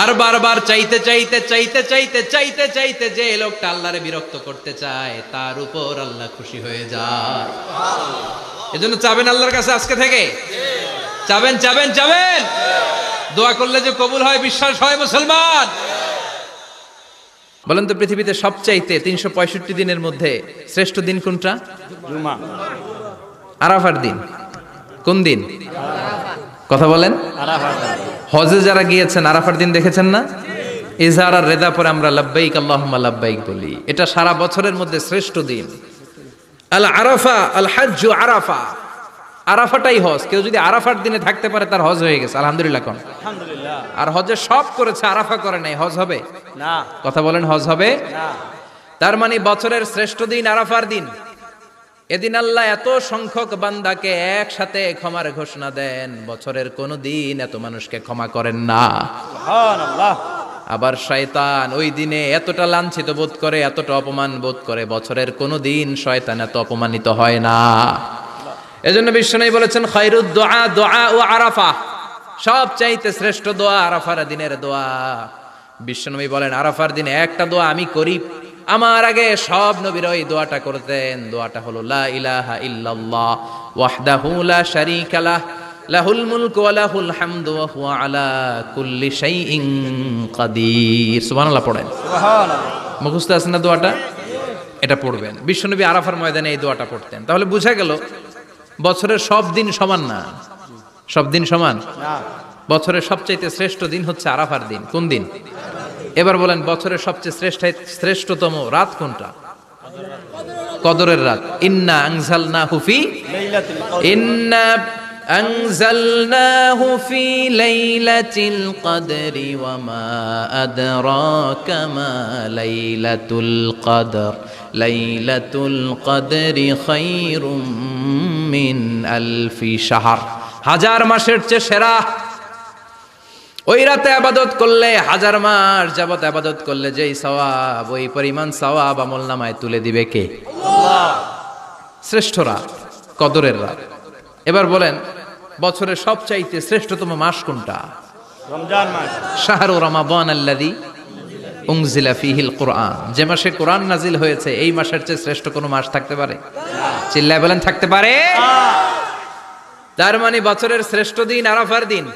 আর বারবার চাইতে চাইতে চাইতে চাইতে চাইতে চাইতে যে লোকটা আল্লাহরে বিরক্ত করতে চায় তার উপর আল্লাহ খুশি হয়ে যায়। এজন্য চাবেন আল্লাহর কাছে আজকে থেকে, চাবেন চাবেন চাবেন। দোয়া করলে যে কবুল হয় বিশ্বাস হয় মুসলমান। বলেন তো পৃথিবীতে সবচাইতে 365 দিনের মধ্যে শ্রেষ্ঠ দিন কোনটা? জুমা। আরাফার দিন। কোন দিন? কথা বলেন। হজে যারা গিয়েছেন আরাফার দিন দেখেছেন না? ইজহার আর রেদা পরে আমরা লাব্বাইক আল্লাহুম্মা লাব্বাইক বলি। এটা সারা বছরের মধ্যে শ্রেষ্ঠ দিন। আল আরাফা আল হাজ্জু আরাফা, আরাফাটাই হজ। কেউ যদি আরাফার দিনে থাকতে পারে তার হজ হয়ে গেছে, আলহামদুলিল্লাহ কোন। আলহামদুলিল্লাহ। আর হজে সব করেছে, আরাফা করে নাই, হজ হবে না। কথা বলেন, হজ হবে না। তার মানে বছরের শ্রেষ্ঠ দিন আরাফার দিন। এদিন আল্লাহ এত সংখ্যক বান্দাকে একসাথে ক্ষমার ঘোষণা দেন, বছরের কোন দিন এত মানুষকে ক্ষমা করেন না। সুবহানাল্লাহ। আবার শয়তান ওই দিনে এতটা লাঞ্ছিত বোধ করে, এতটা অপমান বোধ করে, বছরের কোন দিন শয়তান এত অপমানিত হয় না। এজন্য বিশ্বনবী বলেছেন খায়রুদ দুআ দুআ ও আরাফা, সব চাইতে শ্রেষ্ঠ দোয়া আরাফার দিনের দোয়া। বিশ্বনবী বলেন আরাফার দিনে একটা দোয়া আমি করি, আমার আগে সব নবীরা ওই দোয়াটা করতেন। দোয়াটা হলো লা ইলাহা ইল্লাল্লাহ ওয়াহদাহু লা শারীকা লাহ লাহুল মুলকু ওয়া লাহুল হামদু ওয়া হুয়া আলা কুল্লি শাইইন কাদির। সুবহানাল্লাহ পড়েন। সুবহানাল্লাহ। মুখস্থ আছে না দোয়াটা? এটা পড়বেন। বিশ্বনবী আরাফার ময়দানে এই দোয়াটা পড়তেন। তাহলে বোঝা গেল বছরের সব দিন সমান না। সব দিন সমান না। বছরের সবচাইতে শ্রেষ্ঠ দিন হচ্ছে আরাফার দিন। কোন দিন? এবার বলেন বছরের সবচেয়ে শ্রেষ্ঠতম রাত কোনটা? কদরের রাত। ইন্না আনজালনাহু ফি লাইলাতুল কদর। ইন্না আনজালনাহু ফি লাইলাতিল কদরি ওয়া মা আদরাকা মা লাইলাতুল কদর লাইলাতুল কদরি খায়রুম মিন আলফি শাহর। হাজার মাসের চেয়ে সেরা। ওই রাতে আবাদত করলে, হাজার মাস যাবত আবাদত করলে যেই সওয়াব, ওই পরিমাণ সওয়াব আমলনামায় তুলে দিবে কে? আল্লাহ। শ্রেষ্ঠ রাত, কদরের রাত। এবার বলেন বছরের সবচাইতে শ্রেষ্ঠতম মাস কোনটা? রমজান মাস। শাহরু রমাদান আল্লাযী উনজিলা ফীহিল কুরআন। যে মাসে কোরআন নাজিল হয়েছে এই মাসের চেয়ে শ্রেষ্ঠ কোনো মাস থাকতে পারে? চিল্লায় বলেন থাকতে পারে? তার মানে বছরের শ্রেষ্ঠ দিন আরাফার দিন,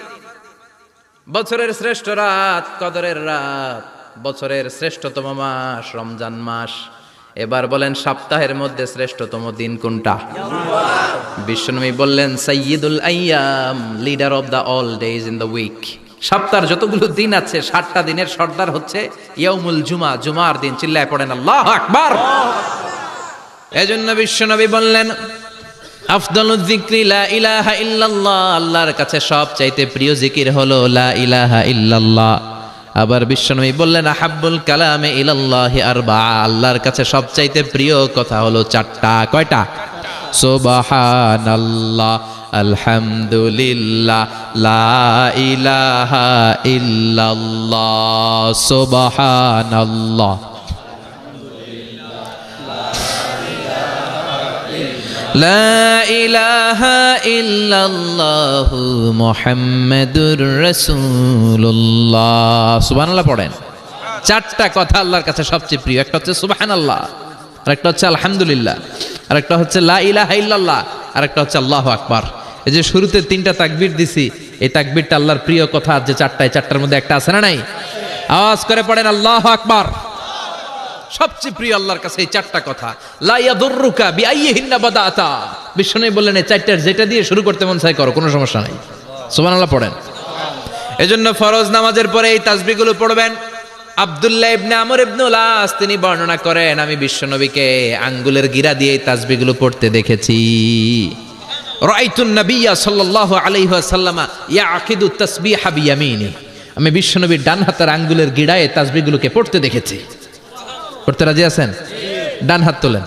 বছরের শ্রেষ্ঠ রাত কদরের রাত, বছরের শ্রেষ্ঠতম মাস রমজান মাস। এবার বলেন সপ্তাহের মধ্যে শ্রেষ্ঠতম দিন কোনটা? বিশ্বনবী বললেন সাইয়্যিদুল আইয়াম, leader of the all days in the week. সপ্তাহের যতগুলো দিন আছে 7টা দিনের সর্দার হচ্ছে ইয়াউমুল জুমা, জুমার দিন। চিল্লায় পড়েন আল্লাহু আকবার। এজন্য বিশ্বনবী বললেন আফদালুয যিকরি লা ইলাহা ইল্লাল্লাহ, আল্লাহর কাছে সবচাইতে প্রিয় জিকির হলো লা ইলাহা ইল্লাল্লাহ। আবার বিশ্বনবী বললেন আহাব্বুল কালামে ইলাল্লাহি আরবাআ, আল্লাহর কাছে সবচাইতে প্রিয় কথা হলো 4টা। কয়টা? সুবহানাল্লাহ, আলহামদুলিল্লাহ, লা ইলাহা ইল্লাল্লাহ, সুবহানাল্লাহ, লা ইলাহা ইল্লাল্লাহু মুহাম্মাদুর রাসূলুল্লাহ। সুবহানাল্লাহ পড়েন। 4টা কথা আল্লাহর কাছে সবচেয়ে প্রিয়। একটা হচ্ছে সুবহানাল্লাহ, আরেকটা হচ্ছে আলহামদুলিল্লাহ, আরেকটা হচ্ছে লা ইলাহা ইল্লাল্লাহ, আরেকটা হচ্ছে আল্লাহু আকবার। এই যে শুরুতে 3টা তাকবীর দিছি, এই তাকবীরটা আল্লাহর প্রিয় কথা। যে 4টায় 4টার মধ্যে একটা আছে না নাই? আওয়াজ করে পড়েন আল্লাহু আকবার। সবচেয়ে প্রিয় আল্লাহর কাছে এই 4টা কথা। লা ইয়াদুররুকা বিআইয়িহিন্না বাদাতা, বিষ্ণু বললেন এই 4টার যেটা দিয়ে শুরু করতে মন চায় করো, কোনো সমস্যা নাই। সুবহানাল্লাহ পড়েন। এজন্য ফরজ নামাজের পরে এই তাসবিহগুলো পড়বেন। আব্দুল্লাহ ইবনে আমর ইবনে আস তিনি বর্ণনা করেন আমি বিশ্বনবীকে আঙ্গুলের গিরা দিয়ে এই তাসবিহগুলো পড়তে দেখেছি। রাআইতুন নাবিয়্যা সাল্লাল্লাহু আলাইহি ওয়াসাল্লাম ইয়াকিদু তাসবিহা বিয়ামিনি, আমি বিশ্বনবীর ডান হাতের আঙ্গুলের গিরায় তাসবিহগুলোকে পড়তে দেখেছি। পড়তে রাজি আছেন? ডান হাত তোলেন,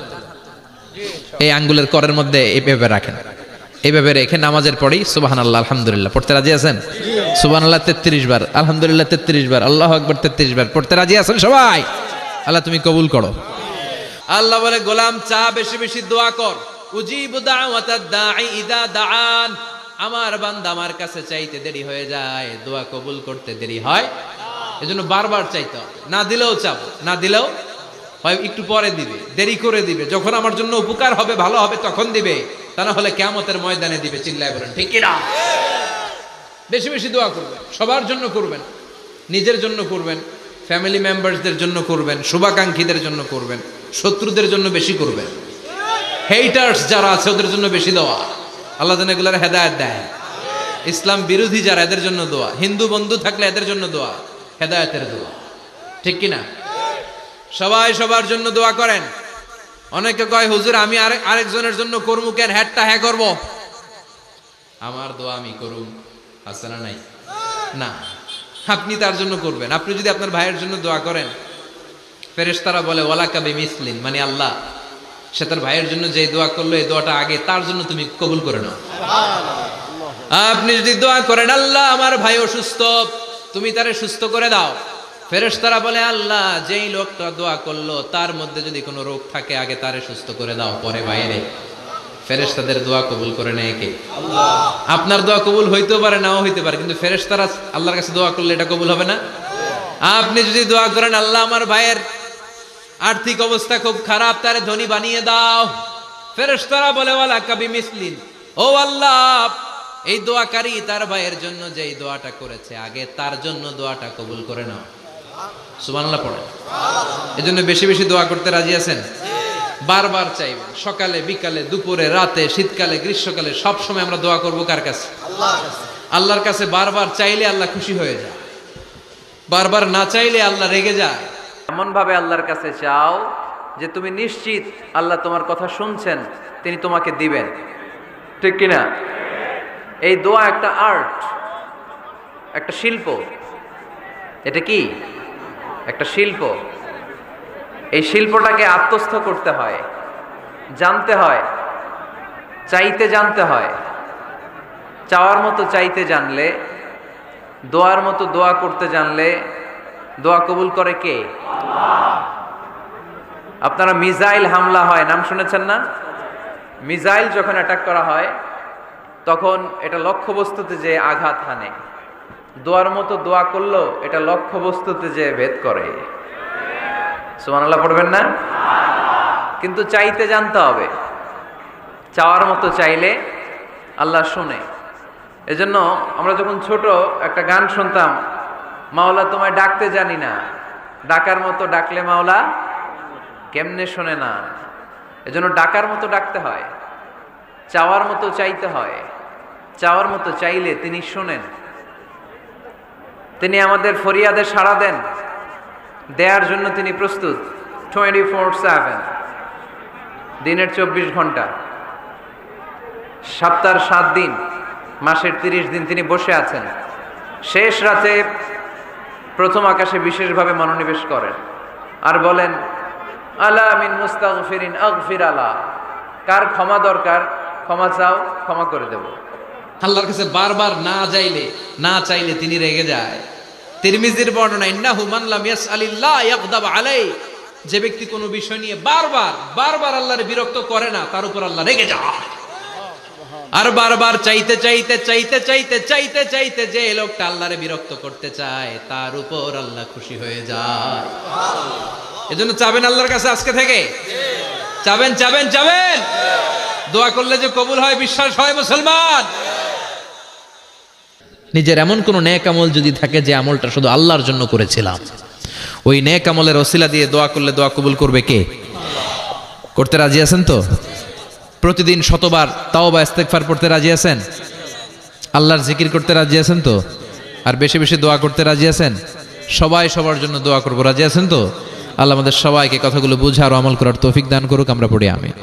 এই আঙ্গুলের করের মধ্যে এইভাবে রাখেন, এইভাবে রেখে নামাজের পরেই সুবহানাল্লাহ আলহামদুলিল্লাহ পড়তে রাজি আছেন? সুবহানাল্লাহ 33 বার, আলহামদুলিল্লাহ 33 বার, আল্লাহু আকবার 33 বার পড়তে রাজি আছেন সবাই? আল্লাহ তুমি কবুল করো। আল্লাহ বলে গোলাম চা বেশি বেশি দোয়া কর। উজিবু দাওয়াতাদ দাঈ ইযা দাআন, আমার বান্দা আমার কাছে চাইতে দেরি হয়ে যায়, দোয়া কবুল করতে দেরি হয়। এজন্য বারবার চাইতে হবে। না দিলেও চাবো, না দিলেও হয় একটু পরে দিবে, দেরি করে দিবে, যখন আমার জন্য উপকার হবে, ভালো হবে তখন দিবে, তা না হলে কিয়ামতের ময়দানে দিবে। চিল্লায় বলেন ঠিক কি না? বেশি বেশি দোয়া করবেন, সবার জন্য করবেন, নিজের জন্য করবেন, ফ্যামিলি মেম্বারসদের জন্য করবেন, শুভাকাঙ্ক্ষীদের জন্য করবেন, শত্রুদের জন্য বেশি করবেন, হেইটার্স যারা আছে ওদের জন্য বেশি দোয়া। আল্লাহ যেন এগুলোর হেদায়েত দেয়। ইসলাম বিরোধী যারা এদের জন্য দোয়া, হিন্দু বন্ধু থাকলে এদের জন্য দোয়া, হেদায়েতের দোয়া, ঠিক কি না? সবাই সবার জন্য দোয়া করেন। অনেকে কয় হুজুর আমি আরেকজনের জন্য করবো কেন, হ্যাটটা হ্যাঁ করবো, আমার দোয়া আমি করুম, আছে না নাই? না, আপনি তার জন্য করবেন। আপনি যদি আপনার ভাইয়ের জন্য দোয়া করেন, ফেরেশতারা বলে ওয়ালাকা বিমিসলিন, মানে আল্লাহ সে তার ভাইয়ের জন্য যে দোয়া করলো এই দোয়াটা আগে তার জন্য তুমি কবুল করে নাও। আপনি যদি দোয়া করেন আল্লাহ আমার ভাই অসুস্থ, তুমি তারে সুস্থ করে দাও, ফেরেশতারা বলে আল্লাহ যেই লোকটা দোয়া করলো তার মধ্যে যদি কোনো রোগ থাকে আগে তারে সুস্থ করে দাও, পরে বাইরে। ফেরেশতাদের দোয়া কবুল করে নেয় কে? আল্লাহ। আপনার দোয়া কবুল হইতেও পারে, নাও হইতে পারে, কিন্তু ফেরেশতারা আল্লাহর কাছে দোয়া করলে এটা কবুল হবে না? আপনি যদি দোয়া করেন আল্লাহ আমার ভাইয়ের আর্থিক অবস্থা খুব খারাপ, তারে ধনী বানিয়ে দাও, ফেরেশতারা বলে ওয়ালাকা বিমিসলিন, ও আল্লাহ এই দোয়াকারী তার ভাইয়ের জন্য যেই দোয়াটা করেছে আগে তার জন্য দোয়াটা কবুল করে নাও। সুবহানাল্লাহ পড়ে। এজন্য বেশি বেশি দোয়া করতে রাজি আছেন? বারবার চাইবেন, সকালে বিকালে দুপুরে রাতে শীতকালে গ্রীষ্মকালে সব সময় আমরা দোয়া করব কার কাছে? আল্লাহর কাছে। আল্লাহর কাছে বারবার চাইলে আল্লাহ খুশি হয়ে যায়, বারবার না চাইলে আল্লাহ রেগে যায়। এমন ভাবে আল্লাহর কাছে চাও যে তুমি নিশ্চিত আল্লাহ তোমার কথা শুনছেন, তিনি তোমাকে দিবেন, ঠিক কিনা? এই দোয়া একটা আর্ট, একটা শিল্প। এটা কি? একটা শিল্প। এই শিল্পটাকে আত্মস্থ করতে হয়, জানতে হয়, চাইতে জানতে হয়। চাওয়ার মতো চাইতে জানলে, দোয়ার মতো দোয়া করতে জানলে দোয়া কবুল করে কে? আল্লাহ। আপনারা মিসাইল হামলা হয় নাম শুনেছেন না? মিসাইল যখন অ্যাটাক করা হয় তখন এটা লক্ষ্যবস্তুতে যে আঘাত হানে, দোয়ার মতো দোয়া করলেও এটা লক্ষ্যবস্তুতে যে ভেদ করে। সুবহানাল্লাহ পড়বেন না? কিন্তু চাইতে জানতে হবে, চাওয়ার মতো চাইলে আল্লাহ শুনে। এজন্য আমরা যখন ছোট একটা গান শুনতাম, মাওলা তোমায় ডাকতে জানি না, ডাকার মতো ডাকলে মাওলা কেমনে শোনে না। এজন্য ডাকার মতো ডাকতে হয়, চাওয়ার মতো চাইতে হয়, চাওয়ার মতো চাইলে তিনি শোনেন, তিনি আমাদের ফরিয়াদে সাড়া দেন, দেয়ার জন্য তিনি প্রস্তুত 24/7, দিনের 24 ঘন্টা, সপ্তাহের 7 দিন, মাসের 30 দিন তিনি বসে আছেন। শেষ রাতে প্রথম আকাশে বিশেষভাবে মনোনিবেশ করেন আর বলেন আলা মিন মুস্তাগফিরিন আগফির আলা, কার ক্ষমা দরকার ক্ষমা চাও, ক্ষমা করে দেব। আল্লাহর কাছে বারবার না চাইলে তিনি রেগে যায়। তিরমিজির বর্ণনা ইন্নাহু মান লাম ইয়াসআলিল্লাহ ইয়াগদাব আলাইহি, যে ব্যক্তি কোনো বিষয় নিয়ে বারবার আল্লাহর বিরক্ত করে না তার উপর আল্লাহ রেগে যায়। আর বারবার চাইতে যে লোকটা আল্লাহরে বিরক্ত করতে চায় তার উপর আল্লাহ খুশি হয়ে যায়। এজন্য চাবেন আল্লাহর কাছে আজকে থেকে, চাবেন। দোয়া করলে যে কবুল হয় বিশ্বাস হয় মুসলমান। নিজের এমন কোন নেক আমল যদি থাকে যে আমলটা শুধু আল্লাহর জন্য করেছিলাম, ওই নেক আমলের ওসিলা দিয়ে দোয়া করলে দোয়া কবুল করবে কে? করতে রাজি আছেন তো? প্রতিদিন 100 বার তাওবা ইস্তেগফার পড়তে রাজি আছেন? আল্লাহর জিকির করতে রাজি আছেন তো? আর বেশি বেশি দোয়া করতে রাজি আছেন? সবাই সবার জন্য দোয়া করবো, রাজি আছেন তো? আল্লাহ আমাদের সবাইকে কথাগুলো বুঝার ও আমল করার তৌফিক দান করুক। আমরা পড়ি আমিন।